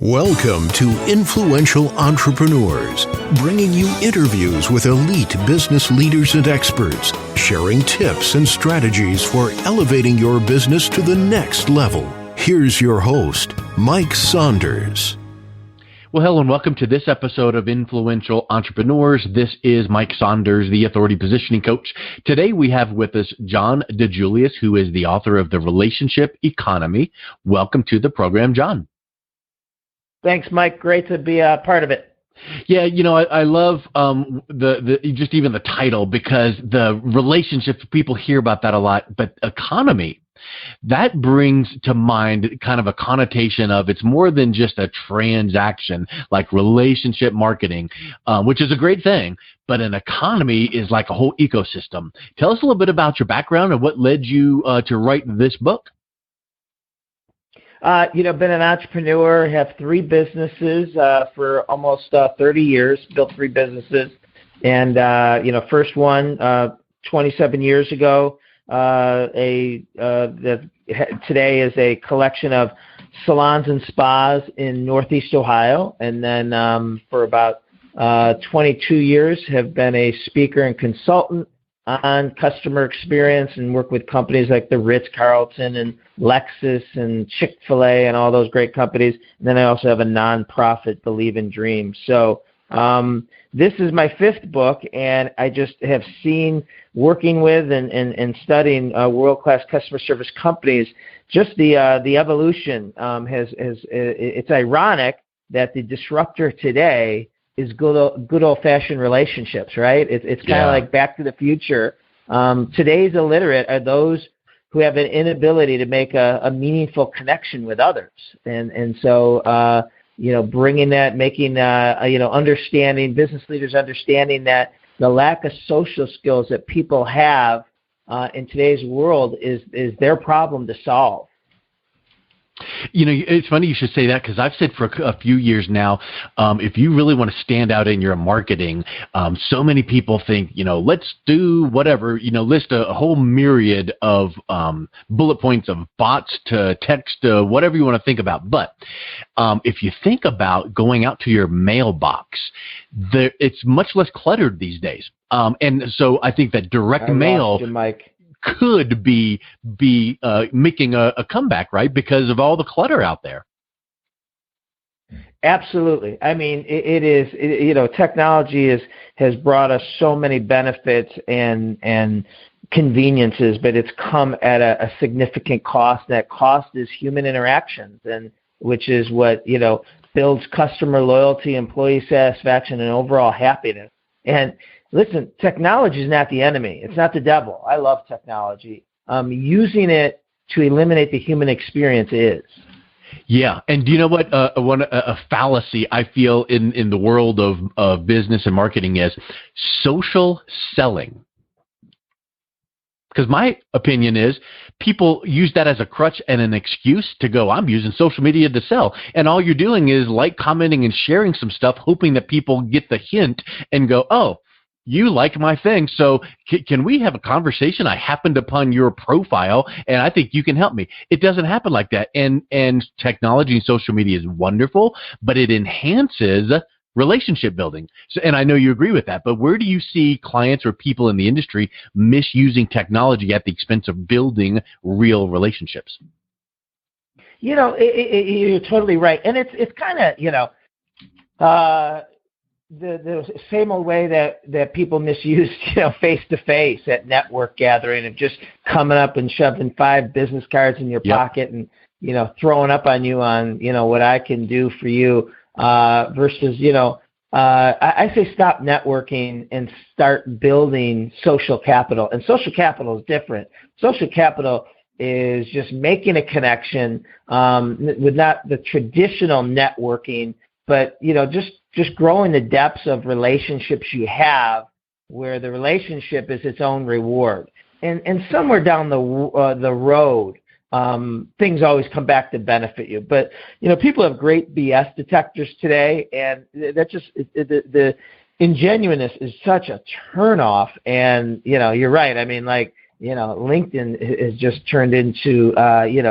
Welcome to Influential Entrepreneurs, bringing you interviews with elite business leaders and experts, sharing tips and strategies for elevating your business to the next level. Here's your host, Mike Saunders. Well, hello and welcome to this episode of Influential Entrepreneurs. This is Mike Saunders, the Authority Positioning Coach. Today we have with us John DiJulius, who is the author of The Relationship Economy. Welcome to the program, John. Thanks, Mike. Great to be a part of it. Yeah, I love the just even the title, because the relationships, people hear about that a lot, but economy, that brings to mind kind of a connotation of it's more than just a transaction like relationship marketing, which is a great thing, but an economy is like a whole ecosystem. Tell us a little bit about your background and what led you to write this book. Been an entrepreneur, have three businesses for almost 30 years, built three businesses. And, first one 27 years ago, today is a collection of salons and spas in Northeast Ohio. And then for about 22 years have been a speaker and consultant on customer experience and work with companies like the Ritz-Carlton and Lexus and Chick-fil-A and all those great companies. And then I also have a nonprofit, Believe in Dreams. So this is my fifth book, and I just have seen, working with and studying world-class customer service companies, just the evolution it's ironic that the disruptor today is good old-fashioned relationships, right? It's kind of like Back to the Future. Today's illiterate are those who have an inability to make a meaningful connection with others, and so bringing that, making understanding, business leaders understanding that the lack of social skills that people have in today's world is their problem to solve. It's funny you should say that, because I've said for a few years now, if you really want to stand out in your marketing, so many people think, let's do whatever, list a whole myriad of bullet points of bots to text to whatever you want to think about. But if you think about going out to your mailbox, it's much less cluttered these days. And so I think that direct mail could be making a comeback, right? Because of all the clutter out there. Absolutely. I mean, technology has brought us so many benefits and conveniences, but it's come at a significant cost. That cost is human interactions, and which is what, builds customer loyalty, employee satisfaction, and overall happiness. And listen, technology is not the enemy. It's not the devil. I love technology. Using it to eliminate the human experience is. Yeah, and do you know what a fallacy I feel in the world of business and marketing is? Social selling. Because my opinion is people use that as a crutch and an excuse to go, I'm using social media to sell. And all you're doing is commenting and sharing some stuff, hoping that people get the hint and go, oh, you like my thing, so can we have a conversation? I happened upon your profile, and I think you can help me. It doesn't happen like that. And technology and social media is wonderful, but it enhances relationship building. So, and I know you agree with that, but where do you see clients or people in the industry misusing technology at the expense of building real relationships? You're totally right. And it's kind of, the same old way that people misuse, face-to-face at network gathering of just coming up and shoving 5 business cards in your pocket and, throwing up on you on, what I can do for you, versus, I say stop networking and start building social capital. And social capital is different. Social capital is just making a connection with not the traditional networking, but, just growing the depths of relationships you have, where the relationship is its own reward. And somewhere down the road, things always come back to benefit you. But, people have great BS detectors today, and that just the ingenuineness is such a turnoff. And, you're right. I mean, LinkedIn has just turned into,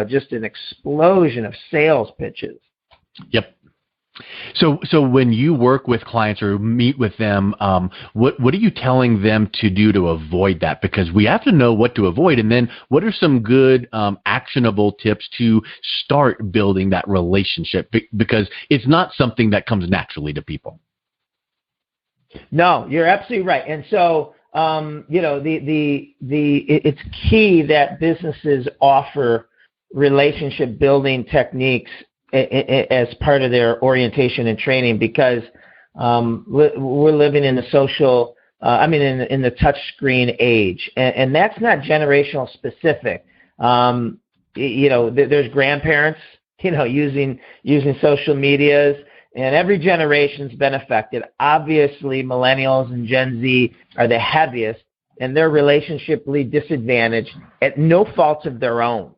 just an explosion of sales pitches. Yep. So when you work with clients or meet with them, what are you telling them to do to avoid that? Because we have to know what to avoid, and then what are some good actionable tips to start building that relationship? Because it's not something that comes naturally to people. No, you're absolutely right. And so, it's key that businesses offer relationship building techniques as part of their orientation and training, because we're living in the social, in the touch screen age, and that's not generational specific. There's grandparents, using social medias, and every generation's been affected. Obviously, millennials and Gen Z are the heaviest, and they're relationshiply disadvantaged at no fault of their own.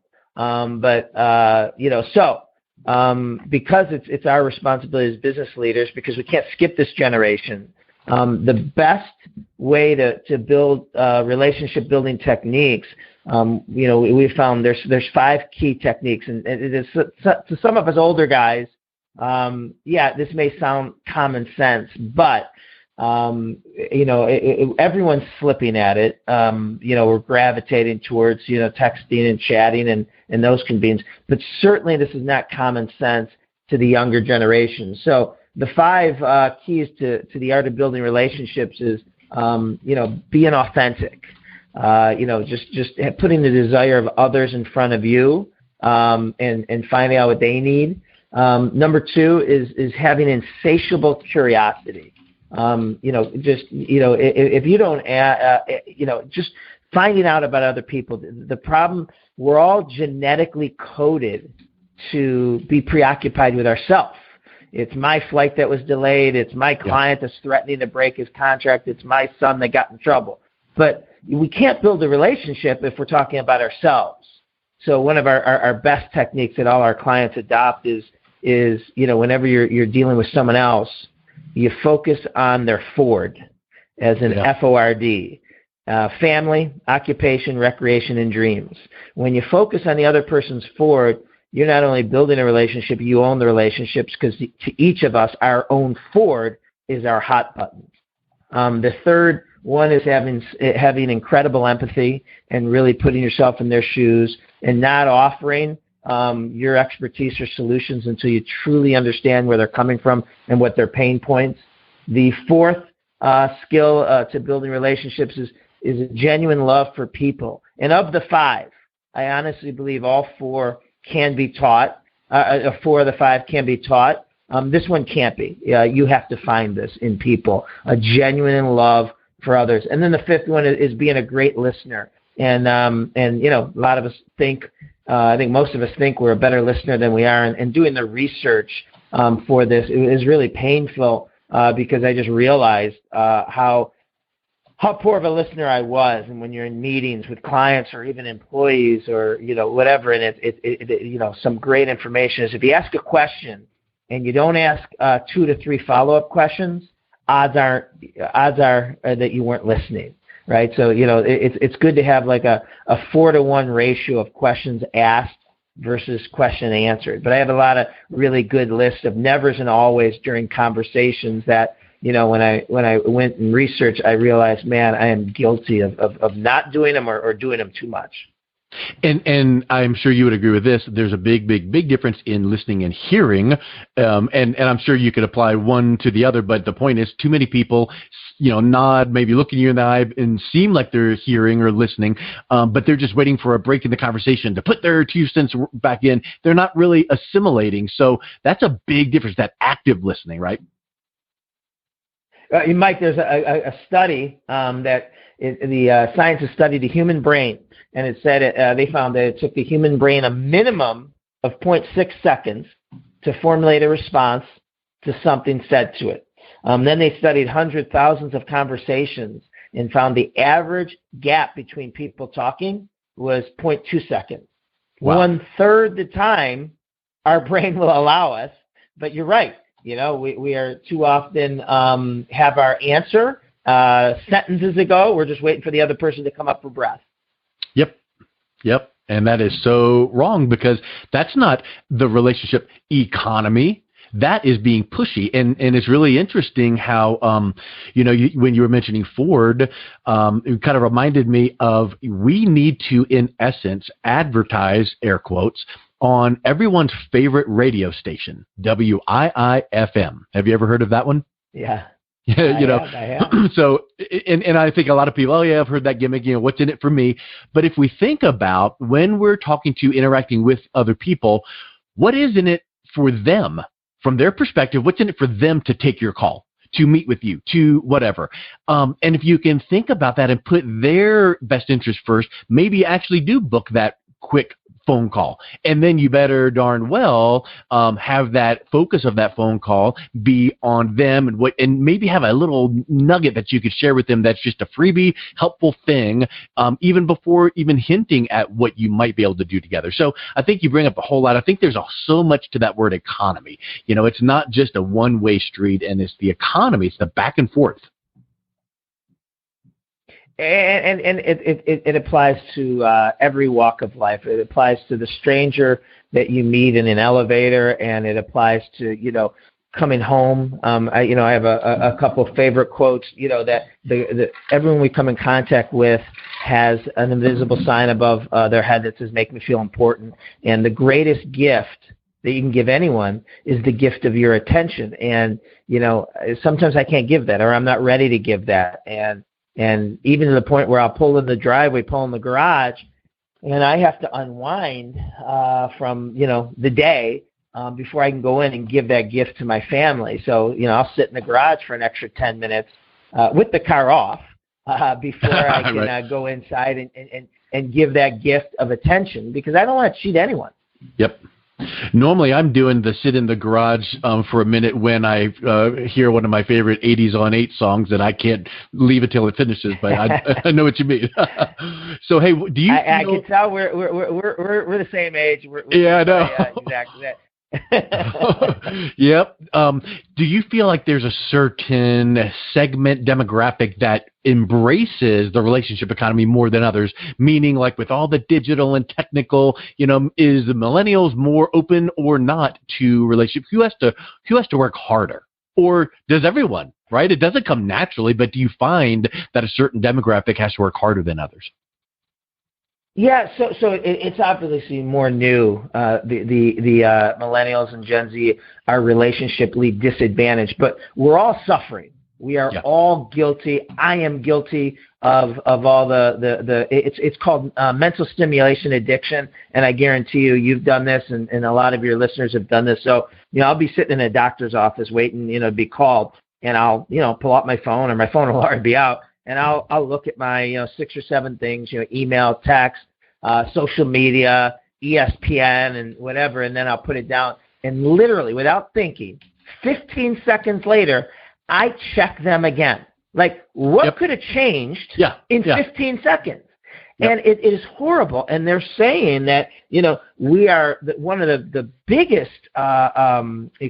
Because it's our responsibility as business leaders, because we can't skip this generation, the best way to build relationship building techniques, we found there's 5 key techniques, and it is to some of us older guys, this may sound common sense, but everyone's slipping at it. We're gravitating towards, texting and chatting and those conveniences. But certainly this is not common sense to the younger generation. So the 5 keys to the art of building relationships is, being authentic. Just putting the desire of others in front of you, and finding out what they need. Number 2 is having insatiable curiosity. If you don't, just finding out about other people. The problem, we're all genetically coded to be preoccupied with ourselves. It's my flight that was delayed. It's my client that's threatening to break his contract. It's my son that got in trouble. But we can't build a relationship if we're talking about ourselves. So one of our best techniques that all our clients adopt is whenever you're dealing with someone else, you focus on their Ford, as in F-O-R-D, family, occupation, recreation, and dreams. When you focus on the other person's Ford, you're not only building a relationship, you own the relationships, because to each of us, our own Ford is our hot button. The third one is having incredible empathy and really putting yourself in their shoes and not offering your expertise or solutions until you truly understand where they're coming from and what their pain points. The fourth skill to building relationships is a genuine love for people. And of the 5, I honestly believe all 4 can be taught. 4 of the 5 can be taught. This one can't be. You have to find this in people, a genuine love for others. And then the 5th one is being a great listener. And a lot of us think, I think most of us think we're a better listener than we are. And doing the research for this, it was really painful because I just realized how poor of a listener I was. And when you're in meetings with clients or even employees or whatever, and it some great information is if you ask a question and you don't ask 2 to 3 follow-up questions, odds are that you weren't listening. Right, so it's good to have like a 4-to-1 ratio of questions asked versus question answered. But I have a lot of really good lists of nevers and always during conversations that when I went and researched, I realized, man, I am guilty of not doing them or doing them too much. And I'm sure you would agree with this. There's a big difference in listening and hearing, and I'm sure you could apply one to the other. But the point is, too many people, nod, maybe look in you in the eye, and seem like they're hearing or listening, but they're just waiting for a break in the conversation to put their 2 cents back in. They're not really assimilating. So that's a big difference. That active listening, right? Mike, there's a study that the scientists studied the human brain. And it said they found that it took the human brain a minimum of 0.6 seconds to formulate a response to something said to it. Then they studied hundreds, thousands of conversations and found the average gap between people talking was 0.2 seconds. Wow. 1/3 the time our brain will allow us. But you're right. We are too often have our answer sentences ago. We're just waiting for the other person to come up for breath. Yep. And that is so wrong, because that's not the relationship economy. that is being pushy. And it's really interesting how, when you were mentioning Ford, it kind of reminded me of, we need to, in essence, advertise, air quotes, on everyone's favorite radio station, WIIFM. Have you ever heard of that one? Yeah. I have. So, and I think a lot of people, oh yeah, I've heard that gimmick, what's in it for me? But if we think about when we're talking to, interacting with other people, what is in it for them from their perspective? What's in it for them to take your call, to meet with you, to whatever? And if you can think about that and put their best interest first, maybe actually do book that quick phone call. And then you better darn well have that focus of that phone call be on them, and maybe have a little nugget that you could share with them that's just a freebie, helpful thing, even before even hinting at what you might be able to do together. So I think you bring up a whole lot. I think there's so much to that word economy. It's not just a one-way street, and it's the economy. It's the back and forth. And it applies to every walk of life. It applies to the stranger that you meet in an elevator, and it applies to coming home. I have a couple of favorite quotes. That everyone we come in contact with has an invisible sign above their head that says "Make me feel important." And the greatest gift that you can give anyone is the gift of your attention. And sometimes I can't give that, or I'm not ready to give that. And even to the point where I'll pull in the driveway, pull in the garage, and I have to unwind from, the day before I can go in and give that gift to my family. So, I'll sit in the garage for an extra 10 minutes with the car off before I can right. Go inside and give that gift of attention, because I don't want to cheat anyone. Yep. Normally, I'm doing the sit in the garage for a minute when I hear one of my favorite 80s on 8 songs, and I can't leave it till it finishes. But I know what you mean. So, hey, do you? I can tell we're the same age. Yeah, I know. Exactly that. Yep. Do you feel like there's a certain segment demographic that embraces the relationship economy more than others? Meaning, like with all the digital and technical, is the millennials more open or not to relationship? Who has to work harder, or does everyone? Right? It doesn't come naturally, but do you find that a certain demographic has to work harder than others? Yeah, so it's obviously more new. The millennials and Gen Z are relationshiply disadvantaged, but we're all suffering. We are all guilty. I am guilty of all it's called mental stimulation addiction, and I guarantee you've done this, and a lot of your listeners have done this. So I'll be sitting in a doctor's office waiting to be called, and I'll pull out my phone, or my phone will already be out. And I'll look at my 6 or 7 things, email, text, social media, ESPN, and whatever, and then I'll put it down. And literally, without thinking, 15 seconds later, I check them again. Like, what could have changed in 15 seconds? Yep. And it is horrible. And they're saying that, we are one of the biggest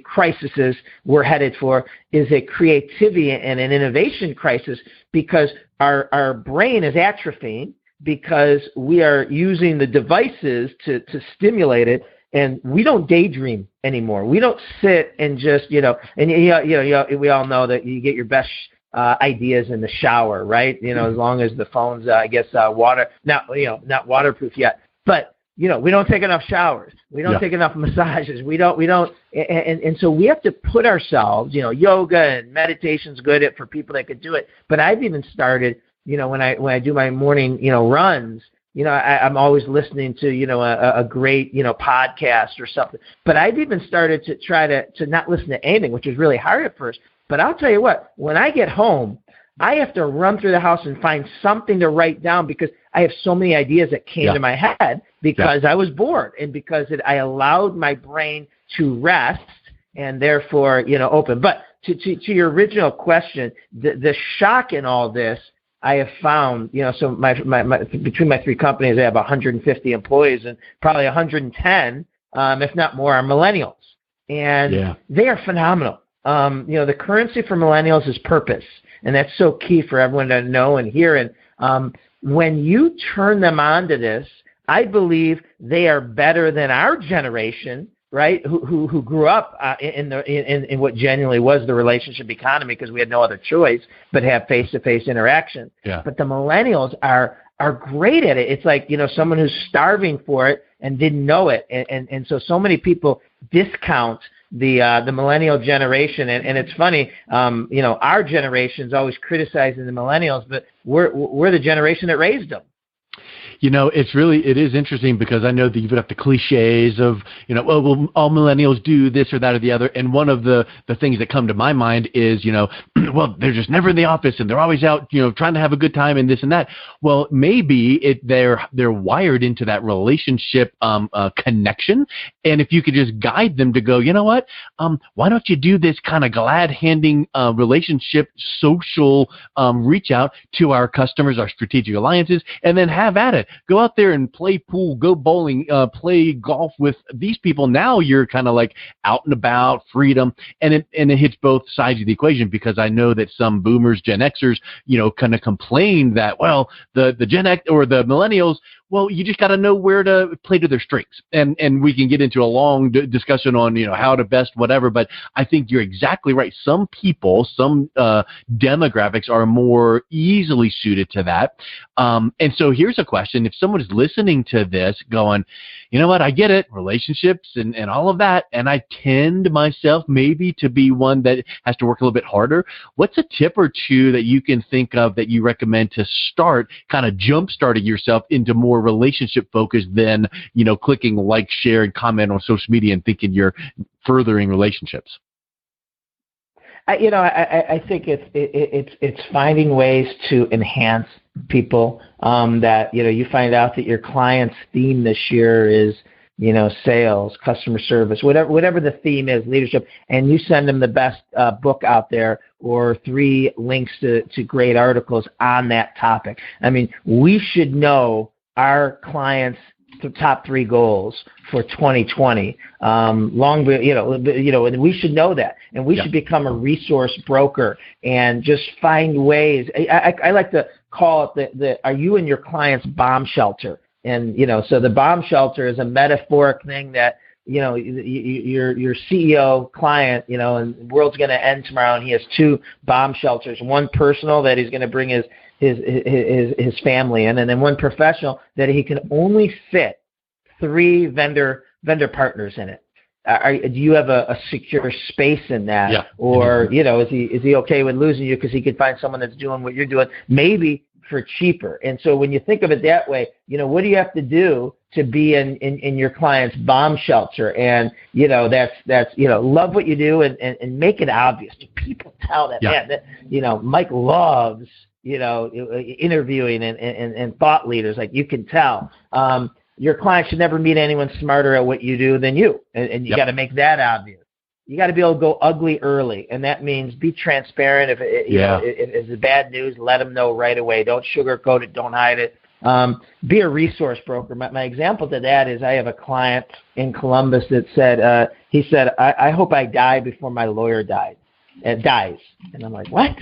crises we're headed for is a creativity and an innovation crisis, because our brain is atrophying, because we are using the devices to stimulate it. And we don't daydream anymore. We don't sit and just, we all know that you get your best ideas in the shower, right? As long as the phone's, water, not waterproof yet. But, we don't take enough showers. We don't take enough massages. We don't, and so we have to put ourselves, yoga and meditation's good for people that could do it. But I've even started, when I do my morning, runs, I'm always listening to, a great, podcast or something. But I've even started to try to not listen to anything, which is really hard at first. But I'll tell you what, when I get home, I have to run through the house and find something to write down, because I have so many ideas that came to my head because I was bored, and because I allowed my brain to rest and therefore, open. But to your original question, the shock in all this, I have found, so my between my 3 companies, I have 150 employees, and probably 110, if not more, are millennials. And they are phenomenal. The currency for millennials is purpose, and that's so key for everyone to know and hear. And when you turn them on to this, I believe they are better than our generation, right, who grew up in what genuinely was the relationship economy because we had no other choice but have face-to-face interaction. Yeah. But the millennials are great at it. It's like, someone who's starving for it and didn't know it. And so many people discount the millennial generation. And it's funny, our generation's always criticizing the millennials, but we're the generation that raised them. It is interesting because I know that you've got the cliches of, well, all millennials do this or that or the other. And one of the things that come to my mind is, well, they're just never in the office and they're always out, trying to have a good time and this and that. Well, maybe they're wired into that relationship connection. And if you could just guide them to go, you know what, why don't you do this kind of glad-handing relationship, social reach out to our customers, our strategic alliances, and then have at it. Go out there and play pool, go bowling, play golf with these people. Now you're kind of like out and about, freedom, and it hits both sides of the equation because I know that some boomers, Gen Xers, kind of complain that, well, the Gen X or the millennials, well, you just got to know where to play to their strengths. And we can get into a long discussion on, how to best whatever. But I think you're exactly right. Some people, some demographics are more easily suited to that. And so here's a question. If someone is listening to this going, you know what, I get it, relationships and all of that, and I tend myself maybe to be one that has to work a little bit harder. What's a tip or two that you can think of that you recommend to start kind of jump-starting yourself into more relationship focused than, clicking like, share, and comment on social media and thinking you're furthering relationships? I think it's finding ways to enhance people that, you find out that your client's theme this year is, sales, customer service, whatever the theme is, leadership, and you send them the best book out there or 3 links to great articles on that topic. I mean, we should know our clients' top 3 goals for 2020. And we should know that, and we should become a resource broker and just find ways. I like to call it are you and your client's bomb shelter? And so the bomb shelter is a metaphoric thing that your CEO client, and the world's going to end tomorrow, and he has 2 bomb shelters. One personal that he's going to bring his family in, and then one professional that he can only fit 3 vendor partners in it. Do you have a secure space in that? Yeah. Or is he okay with losing you because he could find someone that's doing what you're doing, maybe for cheaper? And so when you think of it that way, what do you have to do to be in your client's bomb shelter? And that's love what you do and make it obvious. People tell that, man, that Mike loves interviewing and thought leaders. Like, you can tell. Your client should never meet anyone smarter at what you do than you, and you got to make that obvious. You got to be able to go ugly early, and that means be transparent. If it's bad news, let them know right away. Don't sugarcoat it. Don't hide it. Be a resource broker. My example to that is I have a client in Columbus that said, he said, I hope I die before my lawyer dies. And I'm like, what?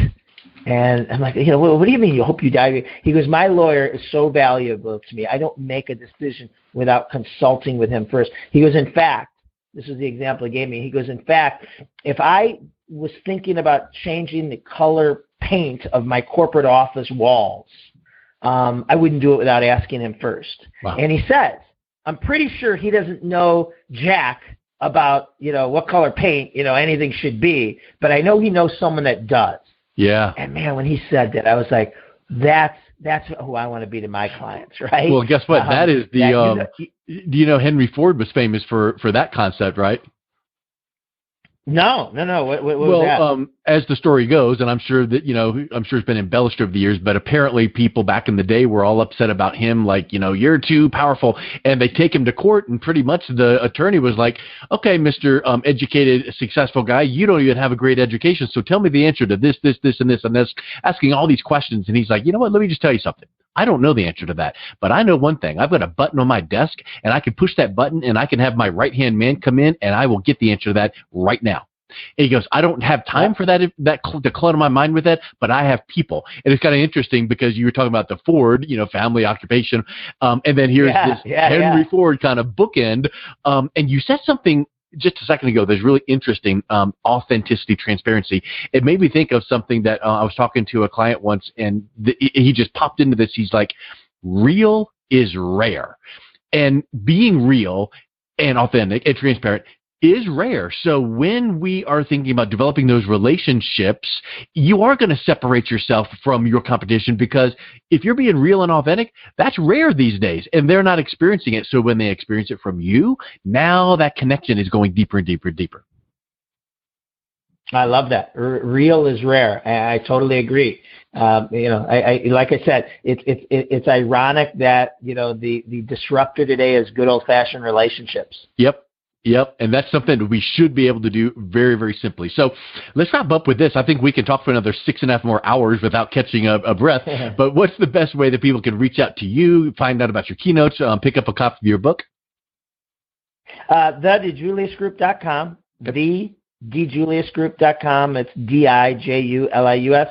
And I'm like, what do you mean you hope you die? He goes, my lawyer is so valuable to me. I don't make a decision without consulting with him first. He goes, in fact, this is the example he gave me. He goes, in fact, if I was thinking about changing the color paint of my corporate office walls, I wouldn't do it without asking him first. Wow. And he says, I'm pretty sure he doesn't know jack about, what color paint, anything should be, but I know he knows someone that does. Yeah. And man, when he said that, I was like, that's who I want to be to my clients, right? Well, guess what? That is the, do you know Henry Ford was famous for that concept, right? No. What was that? As the story goes, and I'm sure that, it's been embellished over the years, but apparently people back in the day were all upset about him, like, you're too powerful. And they take him to court, and pretty much the attorney was like, okay, Mr. Educated, successful guy, you don't even have a great education, so tell me the answer to this, and this, asking all these questions. And he's like, you know what, let me just tell you something. I don't know the answer to that, but I know one thing. I've got a button on my desk, and I can push that button, and I can have my right-hand man come in, and I will get the answer to that right now. And he goes, I don't have time for that to clutter my mind with that, but I have people. And it's kind of interesting because you were talking about the Ford, family, occupation, and then here's this Henry Ford kind of bookend. And you said something just a second ago that's really interesting, authenticity, transparency. It made me think of something that I was talking to a client once, and he just popped into this. He's like, real is rare. And being real and authentic and transparent is rare. So when we are thinking about developing those relationships, you are going to separate yourself from your competition, because if you're being real and authentic, that's rare these days, and they're not experiencing it. So when they experience it from you, now that connection is going deeper and deeper and deeper. I love that. Real is rare. I totally agree. I like I said, it's ironic that, the disruptor today is good old fashioned relationships. Yep. And that's something that we should be able to do very, very simply. So let's wrap up with this. I think we can talk for another 6.5 more hours without catching a breath. But what's the best way that people can reach out to you, find out about your keynotes, pick up a copy of your book? DiJuliusGroup.com. DiJuliusGroup.com. It's DiJulius.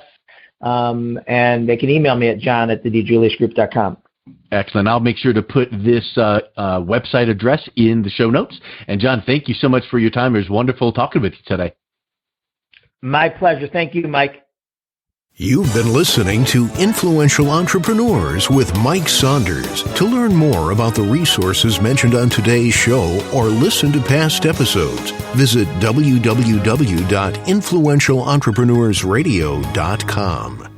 And they can email me at john@DiJuliusGroup.com. Excellent. I'll make sure to put this website address in the show notes. And John, thank you so much for your time. It was wonderful talking with you today. My pleasure. Thank you, Mike. You've been listening to Influential Entrepreneurs with Mike Saunders. To learn more about the resources mentioned on today's show or listen to past episodes, visit www.influentialentrepreneursradio.com.